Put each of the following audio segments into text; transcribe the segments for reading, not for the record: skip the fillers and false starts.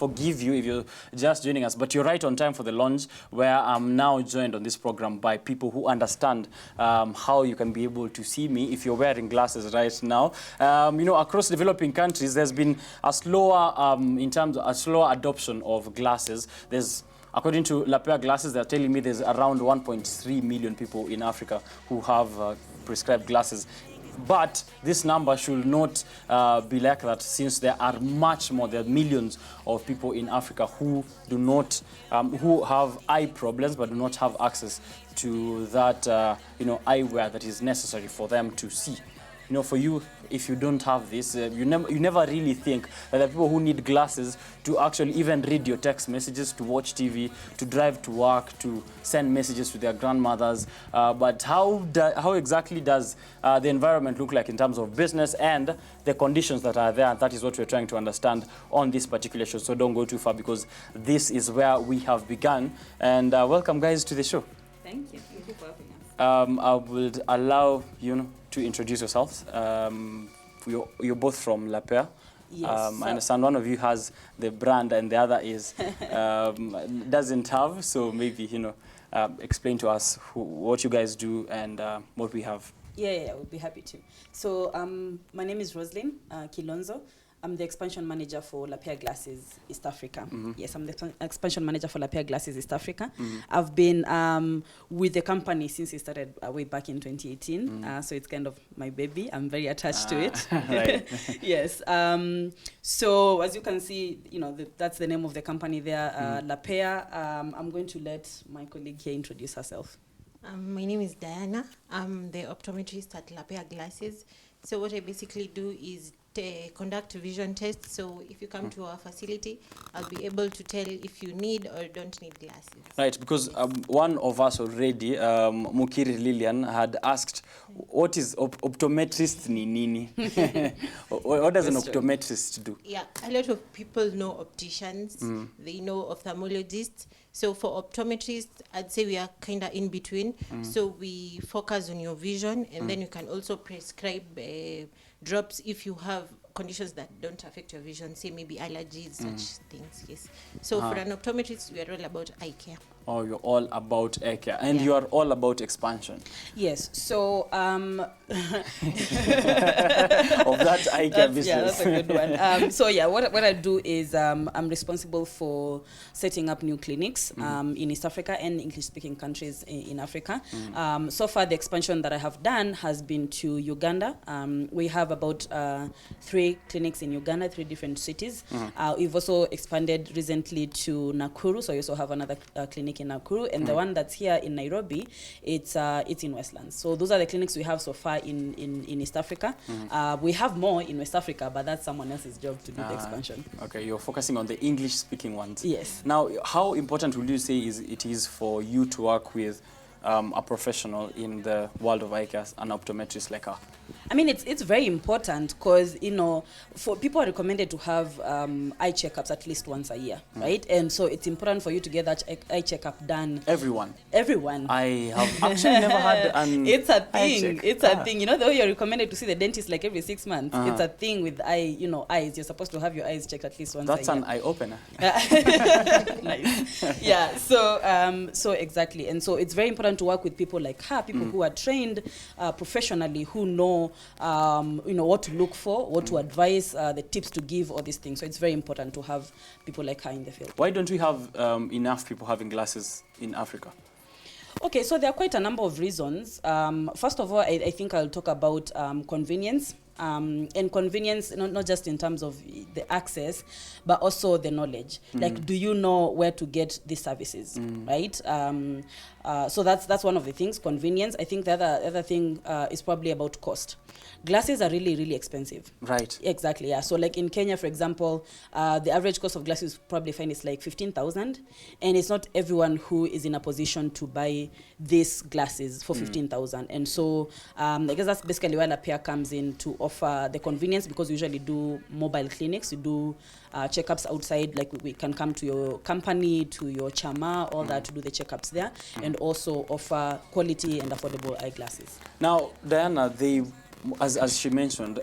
forgive you if you're just joining us, but you're right on time for the launch, where I'm now joined on this program by people who understand how you can be able to see me if you're wearing glasses right now. You know, across developing countries, there's been a slower, a slower adoption of glasses. According to Lapaire glasses, they're telling me there's around 1.3 million people in Africa who have prescribed glasses. But this number should not be like that, since there are much more. There are millions of people in Africa who do not, who have eye problems but do not have access to that, you know, eyewear that is necessary for them to see. You know, for you, if you don't have this, you never really think that there are people who need glasses to actually even read your text messages, to watch TV, to drive to work, to send messages to their grandmothers. But how exactly does the environment look like in terms of business and the conditions that are there? That is what we're trying to understand on this particular show. So don't go too far, because this is where we have begun. And welcome, guys, to the show. Thank you. Thank you for having us. I would allow you to introduce yourselves. You're both from Lapaire. Yes. I understand one of you has the brand and the other is doesn't have. So maybe, you know, explain to us what you guys do and what we have. Yeah, we'll be happy to. So my name is Roslyn Kilonzo. I'm the expansion manager for Lapaire Glasses East Africa. Mm-hmm. Yes, I'm the expansion manager for Lapaire Glasses East Africa. Mm-hmm. I've been with the company since it started way back in 2018. Mm-hmm. So it's kind of my baby. I'm very attached to it. Right. Yes. So as you can see, you know, that's the name of the company there, Lapaire. I'm going to let my colleague here introduce herself. My name is Diana. I'm the optometrist at Lapaire Glasses. So what I basically do is conduct vision tests. So if you come to our facility, I'll be able to tell if you need or don't need glasses. Right, because one of us already, Mukiri Lillian, had asked, what is optometrist ni nini? What does an optometrist do? Yeah, a lot of people know opticians. They know ophthalmologists. So for optometrists, I'd say we are kind of in between. So we focus on your vision, and then you can also prescribe drops if you have conditions that don't affect your vision, say maybe allergies, such things, yes. So for an optometrist, we are all about eye care. Oh, you're all about eye care. And you are all about expansion. Yes, so... of that eye care business. Yeah, that's a good one. So yeah, what I do is I'm responsible for setting up new clinics in East Africa and English-speaking countries in Africa. So far, the expansion that I have done has been to Uganda. We have about 3 clinics in Uganda, 3 different cities. We've also expanded recently to Nakuru, so we also have another clinic in Nakuru, and the one that's here in Nairobi, it's in Westlands. So those are the clinics we have so far in East Africa. We have more in West Africa, but that's someone else's job to do the expansion. Okay, you're focusing on the English-speaking ones. Yes. Now, how important would you say it is for you to work with a professional in the world of eye care, an optometrist like her? I mean, it's very important because, you know, for people are recommended to have eye checkups at least once a year, right? And so it's important for you to get that eye checkup done. Everyone. I have actually never had an It's a thing. eye check. It's a thing. You know, though you're recommended to see the dentist like every 6 months, it's a thing with eyes. You're supposed to have your eyes checked at least once That's a year. an eye-opener. Nice. Yeah, so exactly. And so it's very important to work with people like her, people who are trained professionally, who know what to look for, what to advise, the tips to give, all these things. So it's very important to have people like her in the field. Why don't we have enough people having glasses in Africa? Okay, so there are quite a number of reasons. First of all, I think I'll talk about convenience. And convenience, not just in terms of the access, but also the knowledge. Like, do you know where to get these services, right? So that's one of the things, convenience. I think the other thing is probably about cost. Glasses are really, really expensive. Right. Exactly, yeah. So like in Kenya, for example, the average cost of glasses probably fine is like 15,000. And it's not everyone who is in a position to buy these glasses for 15,000. And so I guess that's basically where Lapaire comes in to offer the convenience, because we usually do mobile clinics. We do checkups outside, like we can come to your company, to your chama, all that, to do the checkups there, and also offer quality and affordable eyeglasses. Now, Diana, as she mentioned,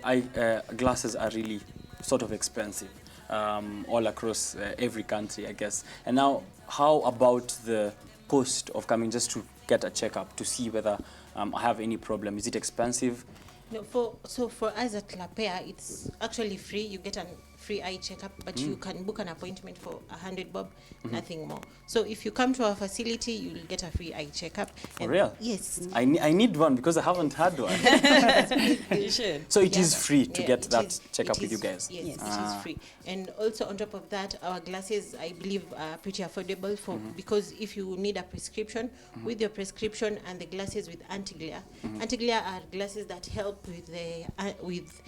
glasses are really sort of expensive. all across every country, I guess. And now, how about the cost of coming just to get a checkup to see whether I have any problem? Is it expensive? No, for us at Lapaire, it's actually free. You get a free eye checkup, but you can book an appointment for 100 bob, nothing more. So if you come to our facility, you will get a free eye checkup. For real? Yes. I need one because I haven't had one. You should. So it is free to get it that is- checkup it with you is- guys? Yes, it is free. And also on top of that, our glasses, I believe, are pretty affordable for because if you need a prescription, with your prescription and the glasses with anti-glare, anti-glare are glasses that help with the with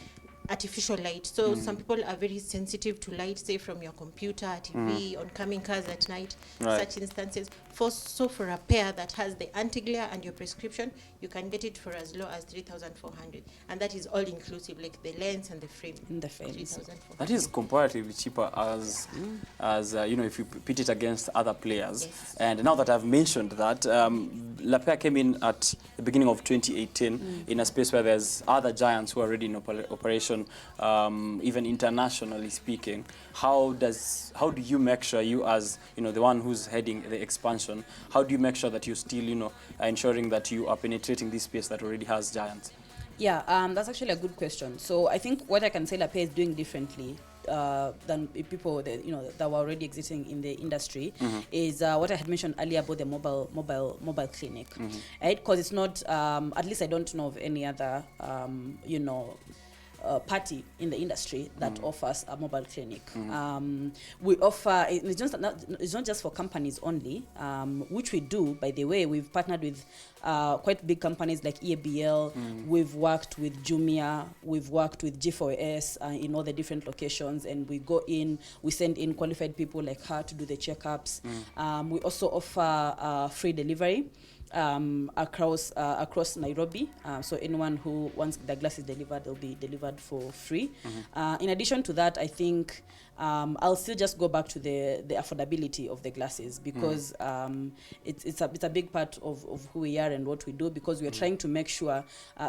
artificial light. So some people are very sensitive to light, say from your computer, TV, oncoming cars at night, Right. such instances. For a pair that has the anti-glare and your prescription, you can get it for as low as 3,400, and that is all inclusive, like the lens and the frame. In the frames. 3,400. That is comparatively cheaper as you know, if you pit it against other players. Yes. And now that I've mentioned that, Lapaire came in at the beginning of 2018 in a space where there's other giants who are already in operation, even internationally speaking. How do you make sure, you as the one who's heading the expansion, how do you make sure that you still are ensuring that you are penetrating this space that already has giants? Yeah, that's actually a good question. So I think what I can say Lapaire is doing differently than people that were already existing in the industry is what I had mentioned earlier about the mobile clinic, right? Because it's not, at least I don't know of any other party in the industry that offers a mobile clinic. We offer, it's not just for companies only, which we do, by the way. We've partnered with quite big companies like EABL, we've worked with Jumia, we've worked with G4S in all the different locations, and we go in, we send in qualified people like her to do the checkups. We also offer free delivery across Nairobi, so anyone who wants the glasses delivered, they'll be delivered for free. In addition to that, I think I'll still just go back to the affordability of the glasses, because it's a big part of who we are and what we do, because we are trying to make sure,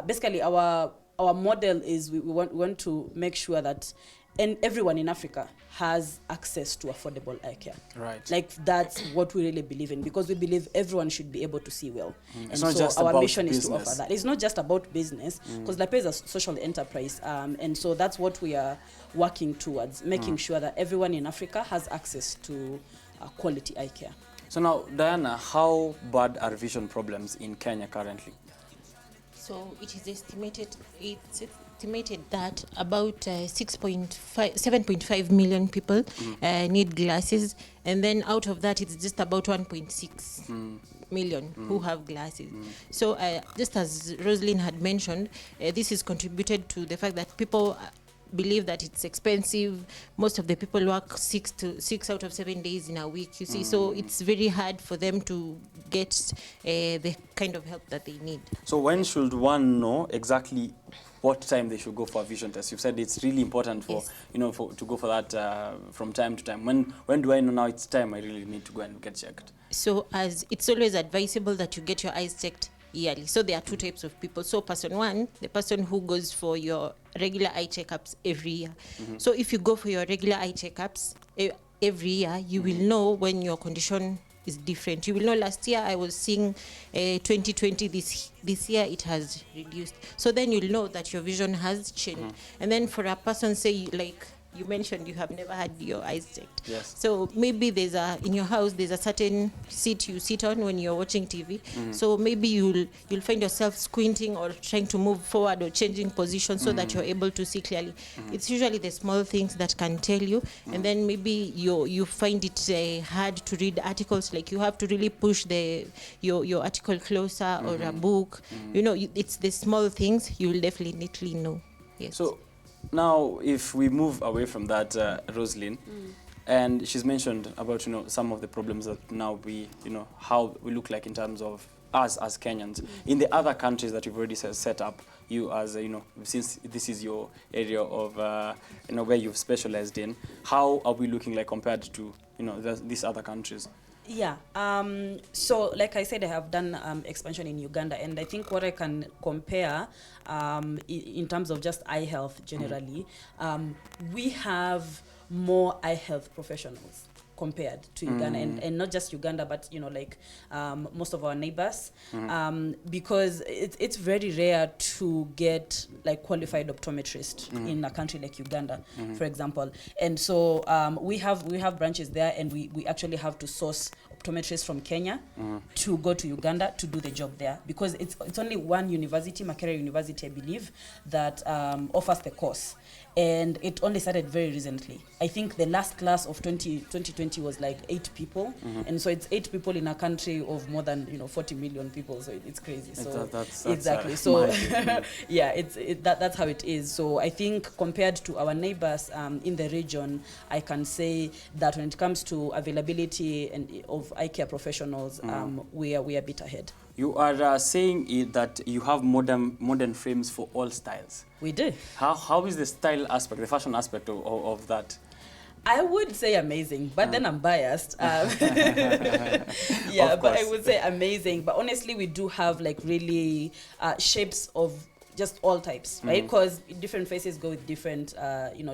basically our model is we want to make sure that everyone in Africa has access to affordable eye care. Right. Like, that's what we really believe in, because we believe everyone should be able to see well. And It's not so just our about mission is to business. offer that. It's not just about business, because Lapaire is a social enterprise, and so that's what we are working towards, making sure that everyone in Africa has access to quality eye care. So now, Diana, how bad are vision problems in Kenya currently? So it is estimated that about 7.5 million people need glasses, and then out of that it's just about 1.6 million who have glasses. So just as Rosalind had mentioned, this is contributed to the fact that people believe that it's expensive. Most of the people work 6 out of 7 days in a week, you see, so it's very hard for them to get the kind of help that they need. So when should one know exactly what time they should go for a vision test? You've said it's really important for Yes. to go for that from time to time. When do I know now it's time I really need to go and get checked? So as it's always advisable that you get your eyes checked yearly. So there are two types of people. So person one, the person who goes for your regular eye checkups every year. So if you go for your regular eye checkups every year, you will know when your condition is different. You will know last year I was seeing 2020, this year it has reduced. So then you'll know that your vision has changed. And then for a person, say like you mentioned, you have never had your eyes checked. Yes. So maybe in your house there's a certain seat you sit on when you're watching TV. So maybe you'll find yourself squinting or trying to move forward or changing position so that you're able to see clearly. It's usually the small things that can tell you. And then maybe you find it hard to read articles, like you have to really push your article closer, or a book. It's the small things you will definitely know. Yes. So now, if we move away from that, Rosalind, and she's mentioned about some of the problems that now how we look like in terms of us as Kenyans in the other countries that you've already set up. You as since this is your area of where you've specialized in, how are we looking like compared to these other countries? Yeah. So, like I said, I have done expansion in Uganda, and I think what I can compare in terms of just eye health generally, we have more eye health professionals compared to Uganda, and not just Uganda, but like most of our neighbors, because it's very rare to get like qualified optometrist in a country like Uganda, for example. And so we have branches there, and we actually have to source optometrists from Kenya to go to Uganda to do the job there, because it's only one university, Macula University, I believe, that offers the course. And it only started very recently. I think the last class of 2020 was like 8 people. And so it's 8 people in a country of more than 40 million people. So it's crazy. So that's exactly. So yeah, that's how it is. So I think compared to our neighbors in the region, I can say that when it comes to availability and of eye care professionals, we are a bit ahead. You are saying that you have modern frames for all styles. We do. How is the style aspect, the fashion aspect of that? I would say amazing, but then I'm biased. Yeah, but I would say amazing. But honestly, we do have like really shapes of just all types, right? Because different faces go with different,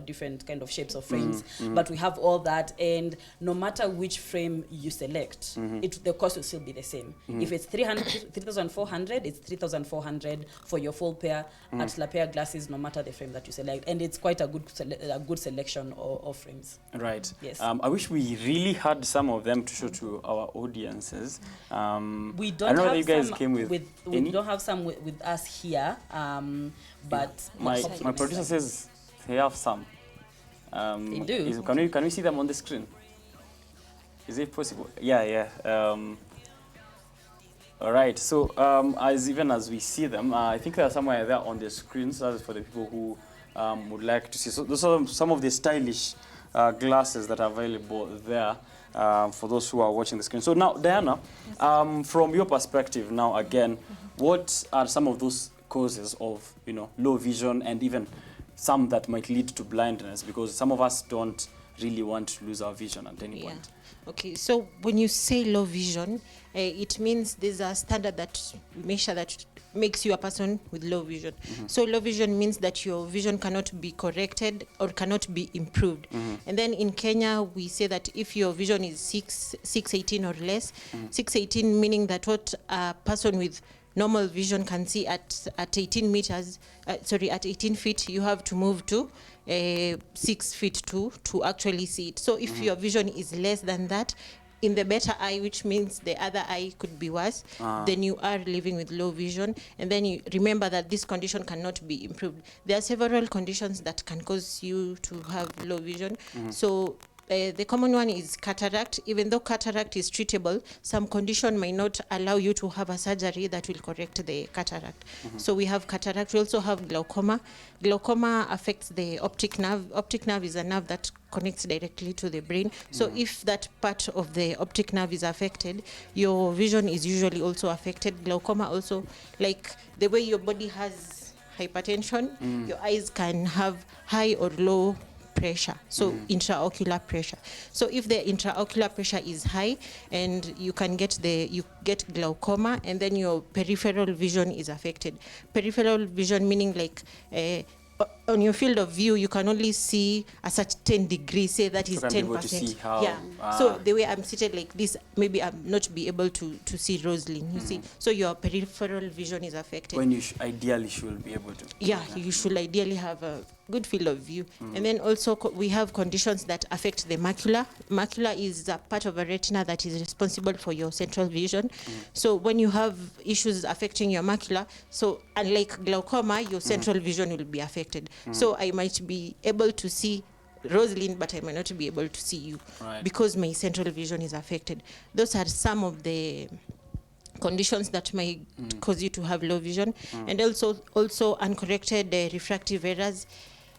different kind of shapes of frames. But we have all that, and no matter which frame you select, the cost will still be the same. If it's 3,400, it's 3,400 for your full pair at Lapaire glasses, no matter the frame that you select, and it's quite a good selection of frames. Right. Yes. I wish we really had some of them to show to our audiences. We don't I know have that you guys some came with we don't have some with us here. But my producer says they have some. They do. Can we see them on the screen? Is it possible? Yeah. All right. So as we see them, I think they're somewhere there on the screen. So that's for the people who would like to see. So those are some of the stylish glasses that are available there for those who are watching the screen. So now, Diana, from your perspective, now again, what are some of those causes of low vision, and even some that might lead to blindness, because some of us don't really want to lose our vision at any point? Okay, so when you say low vision, it means there's a standard that we measure that makes you a person with low vision. So low vision means that your vision cannot be corrected or cannot be improved. And then in Kenya, we say that if your vision is 618 or less, 618 meaning that what a person with normal vision can see at 18 meters, at 18 feet, you have to move to 6 feet to actually see it. So if your vision is less than that, in the better eye, which means the other eye could be worse, then you are living with low vision. And then you remember that this condition cannot be improved. There are several conditions that can cause you to have low vision. So the common one is cataract. Even though cataract is treatable, some condition may not allow you to have a surgery that will correct the cataract. So we have cataract. We also have glaucoma. Glaucoma affects the optic nerve. Optic nerve is a nerve that connects directly to the brain. So if that part of the optic nerve is affected, your vision is usually also affected. Glaucoma also, like the way your body has hypertension, your eyes can have high or low pressure, so intraocular pressure. So if the intraocular pressure is high, and you get glaucoma, and then your peripheral vision is affected. Peripheral vision meaning like on your field of view, you can only see a certain degree, say that is 10%. So the way I'm seated like this, maybe I'm not be able to see Rosalind, you see. So your peripheral vision is affected. When you ideally should be able to. Yeah, you should ideally have a good field of view. And then also we have conditions that affect the macula. Macula is a part of a retina that is responsible for your central vision. So when you have issues affecting your macula, so unlike glaucoma, your central vision will be affected. So I might be able to see Rosalind, but I might not be able to see you because my central vision is affected. Those are some of the conditions that might cause you to have low vision. And also uncorrected refractive errors.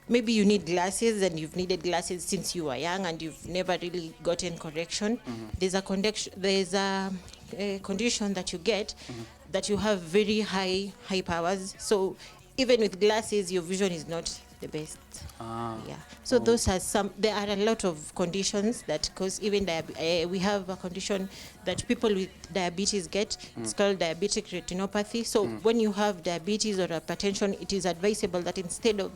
Maybe you need glasses, and you've needed glasses since you were young, and you've never really gotten correction. There's a condition that you get that you have very high powers. So even with glasses, your vision is not the best. So those are some. There are a lot of conditions that cause even we have a condition that people with diabetes get. It's called diabetic retinopathy. So when you have diabetes or hypertension, it is advisable that instead of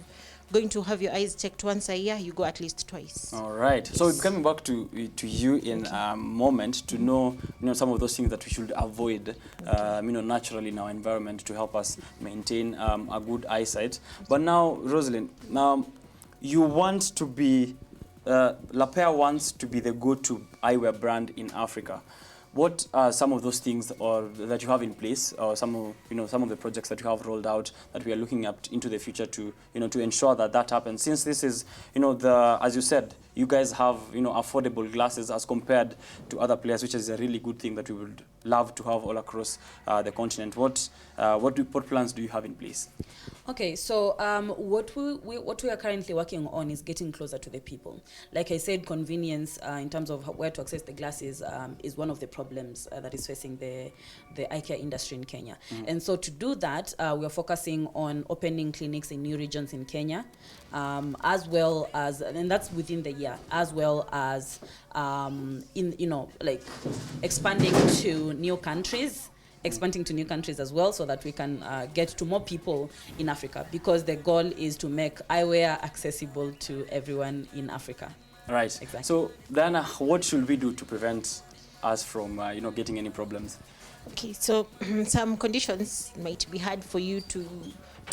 going to have your eyes checked once a year, you go at least twice. All right. So we're coming back to you in a moment to know some of those things that we should avoid naturally in our environment to help us maintain a good eyesight. But now, Rosalind, you want to be Lapaire wants to be the go-to eyewear brand in Africa. What are some of those things that you have in place, or some of the projects that you have rolled out that we are looking at into the future to ensure that happens? Since this is as you said, you guys have affordable glasses as compared to other players, which is a really good thing that we would love to have all across the continent. What plans do you have in place? Okay, so what we are currently working on is getting closer to the people. Like I said, convenience in terms of where to access the glasses is one of the problems that is facing the eye care industry in Kenya. And so to do that, we are focusing on opening clinics in new regions in Kenya, as well as, and that's within the year, as well as expanding to new countries. Expanding to new countries as well, so that we can get to more people in Africa, because the goal is to make eyewear accessible to everyone in Africa. Right. Exactly. So, Diana, what should we do to prevent us from getting any problems? Okay, so some conditions might be hard for you to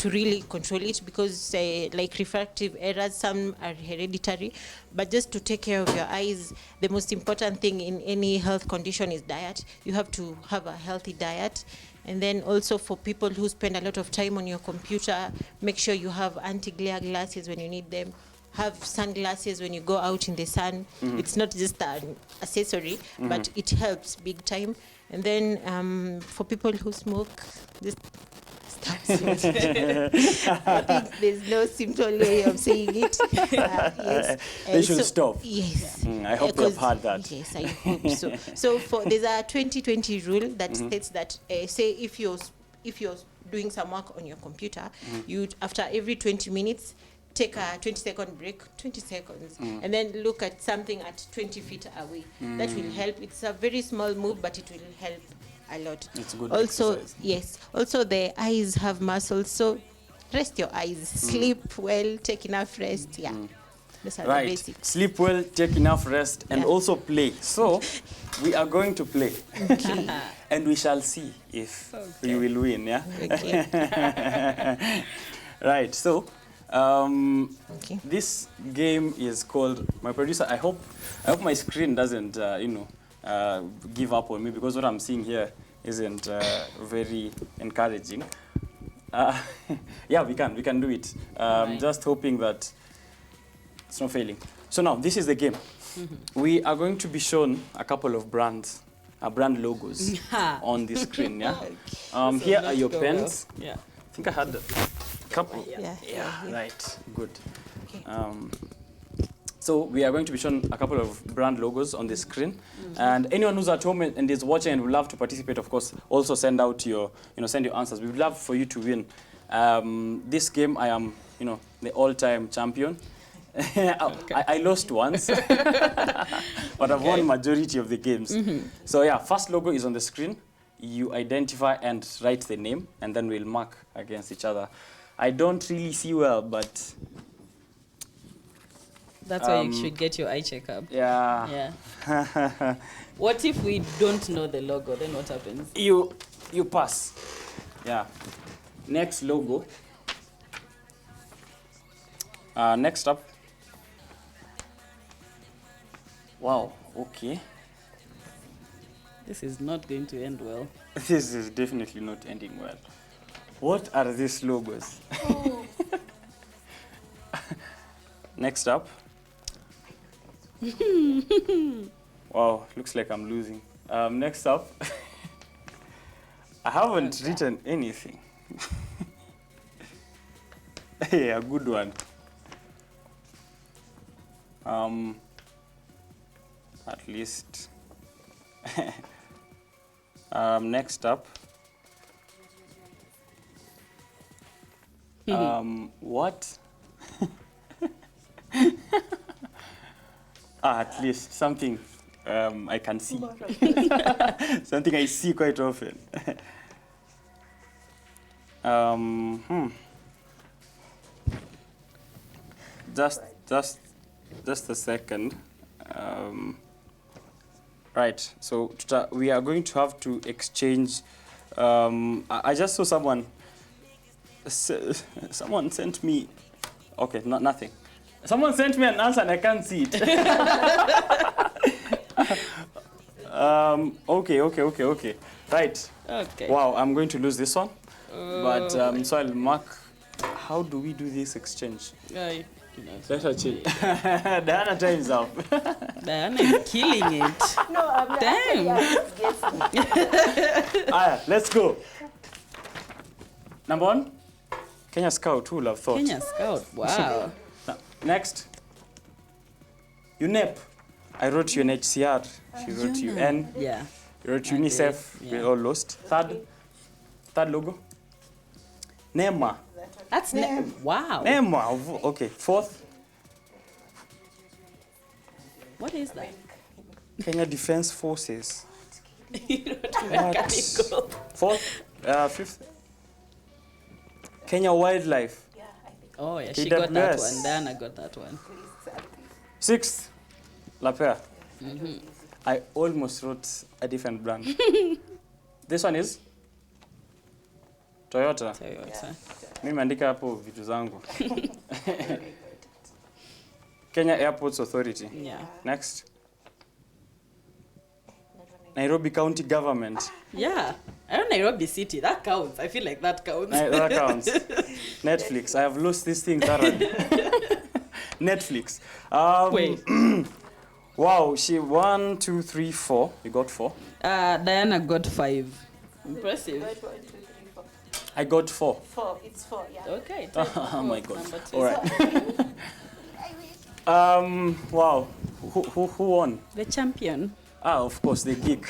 really control it, because like refractive errors, some are hereditary. But just to take care of your eyes, the most important thing in any health condition is diet. You have to have a healthy diet. And then also for people who spend a lot of time on your computer, make sure you have anti-glare glasses when you need them. Have sunglasses when you go out in the sun. It's not just an accessory, but it helps big time. And then for people who smoke, just stop smoking. I think there's no simple way of saying it. Yes. They should stop. Yes. I hope they've heard that. Yes, I hope so. So there's a 20-20 rule that states that, say if you're doing some work on your computer, you after every 20 minutes, take a 20-second break, 20 seconds, and then look at something at 20 feet away. That will help. It's a very small move, but it will help a lot. It's good also, exercise. yes. Also, the eyes have muscles, so rest your eyes. Sleep well, take enough rest. Yeah. Those are the Right. basics. Sleep well, take enough rest, and Yeah. also play. So, we are going to play. Okay. And we shall see if we will win, yeah? Okay. Right, so, Okay. this game is called, my producer, I hope my screen doesn't, give up on me, because what I'm seeing here isn't very encouraging. Yeah, we can do it. Right. Just hoping that it's not failing. So now, this is the game. We are going to be shown a couple of brand logos on the screen, yeah? Here are your pens. Yeah. I think I had a couple. Yeah. Yeah, right, good. Okay. So we are going to be shown a couple of brand logos on the screen, and anyone who's at home and is watching and would love to participate, of course, also send out your, send your answers. We would love for you to win. This game, I am, the all-time champion. I lost once, but I've won majority of the games. So yeah, first logo is on the screen. You identify and write the name, and then we'll mark against each other. I don't really see well, but That's why you should get your eye checkup. yeah. Yeah. What if we don't know the logo? Then what happens? You pass. Yeah. Next logo. Next up. Wow. Okay. This is not going to end well. This is definitely not ending well. What are these logos? Next up. Wow, looks like I'm losing. Next up. I haven't written anything. Yeah, a good one. At least. Next up. What? At least something I can see. Something I see quite often. just a second. Right. So we are going to have to exchange. I just saw someone. Someone sent me. Okay, nothing. Someone sent me an answer and I can't see it. Okay. Right. Okay. Wow, I'm going to lose this one. But so I'll mark. How do we do this exchange? Let her change. Diana, time is up. Diana is killing it. No, I'm Damn. Aya, let's go. Number 1, Kenya Scout. Who would have thought? Kenya Scout. Wow. Next, UNEP. I wrote UNHCR. She wrote UN. Yeah. You wrote UNICEF. Yeah. We all lost. Third logo. NEMA. That's wow. NEMA. Okay. Fourth, What is that? Kenya Defense Forces. Mechanical. Fourth, fifth, Kenya Wildlife. Oh yeah, she got that KWS. one. Diana got that one. Sixth, Lapaire. I almost wrote a different brand. This one is Toyota. Toyota. Mimi andika hapo vitu zangu. Kenya Airports Authority. Yeah. Next. Nairobi County Government. Yeah. I know Nairobi City. That counts. I feel like that counts. That counts. Netflix. I have lost this thing thoroughly. Netflix. Wait. Wow, she 1, 2, 3, 4. You got 4. Diana got 5. Impressive. 1, 2, 3, 4. I got 4. 4. It's 4. Yeah. Okay. Oh my God. Number 2. All right. Wow. Who won? The champion. Of course, the geek.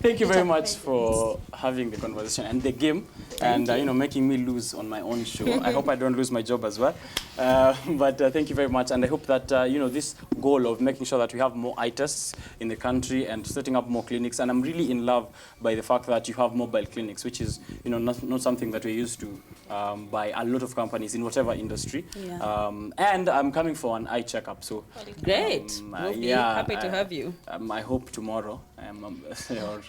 Thank you very much for having the conversation and the game, and making me lose on my own show. I hope I don't lose my job as well. But thank you very much, and I hope that this goal of making sure that we have more eye tests in the country and setting up more clinics. And I'm really in love by the fact that you have mobile clinics, which is not something that we're used to by a lot of companies in whatever industry. Yeah. And I'm coming for an eye checkup, so. Great. We'll be happy to have you. I hope tomorrow, or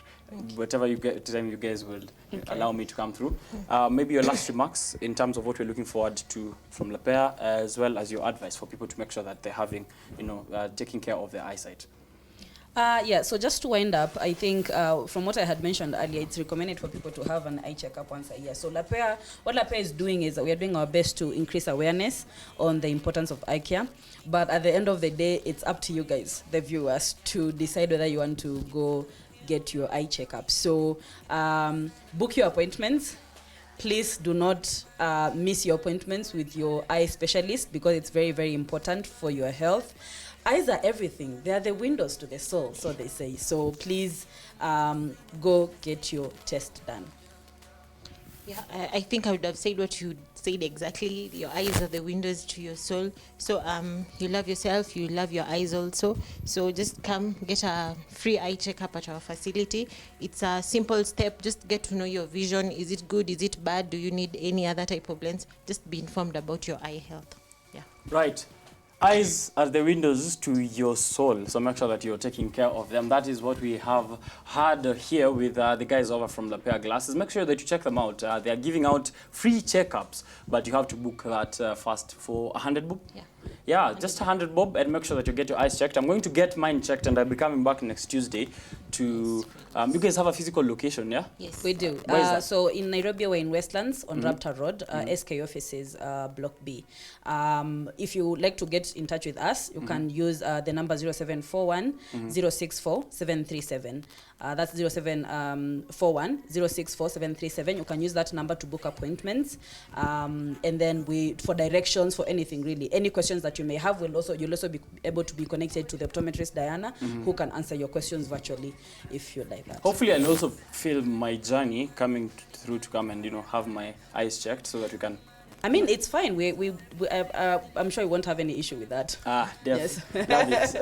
whatever time you guys will allow me to come through. Maybe your last remarks in terms of what we're looking forward to from Lapaire, as well as your advice for people to make sure that they're having, taking care of their eyesight. Yeah, so just to wind up, I think from what I had mentioned earlier, it's recommended for people to have an eye checkup once a year. So Lapaire, what Lapaire is doing is we are doing our best to increase awareness on the importance of eye care. But at the end of the day, it's up to you guys, the viewers, to decide whether you want to go get your eye checkup. So book your appointments. Please do not miss your appointments with your eye specialist, because it's very, very important for your health. Eyes are everything. They are the windows to the soul, so they say. So please go get your test done. Yeah, I think I would have said what you said exactly. Your eyes are the windows to your soul. So you love yourself, you love your eyes also. So just come get a free eye checkup at our facility. It's a simple step. Just get to know your vision. Is it good? Is it bad? Do you need any other type of lens? Just be informed about your eye health. Yeah. Right. Eyes are the windows to your soul, so make sure that you're taking care of them. That is what we have had here with the guys over from Lapaire Glasses. Make sure that you check them out. They are giving out free checkups, but you have to book that first for 100 bob. Yeah. Yeah, just 100 bob, and make sure that you get your eyes checked. I'm going to get mine checked, and I'll be coming back next Tuesday to... you guys have a physical location, yeah? Yes. We do. Where is that? So in Nairobi, we're in Westlands on Raptor Road. SK offices, Block B. If you would like to get in touch with us, you can use the number 0741 064 737. That's 0741 064 737. You can use that number to book appointments. And then for directions, for anything really. Any questions that you may have, you'll also be able to be connected to the optometrist Diana, who can answer your questions virtually if you like that. Hopefully I'll also film my journey coming through to come and have my eyes checked, so that we can... I mean, it's fine. I'm sure you won't have any issue with that. Yes. Yes. Love it.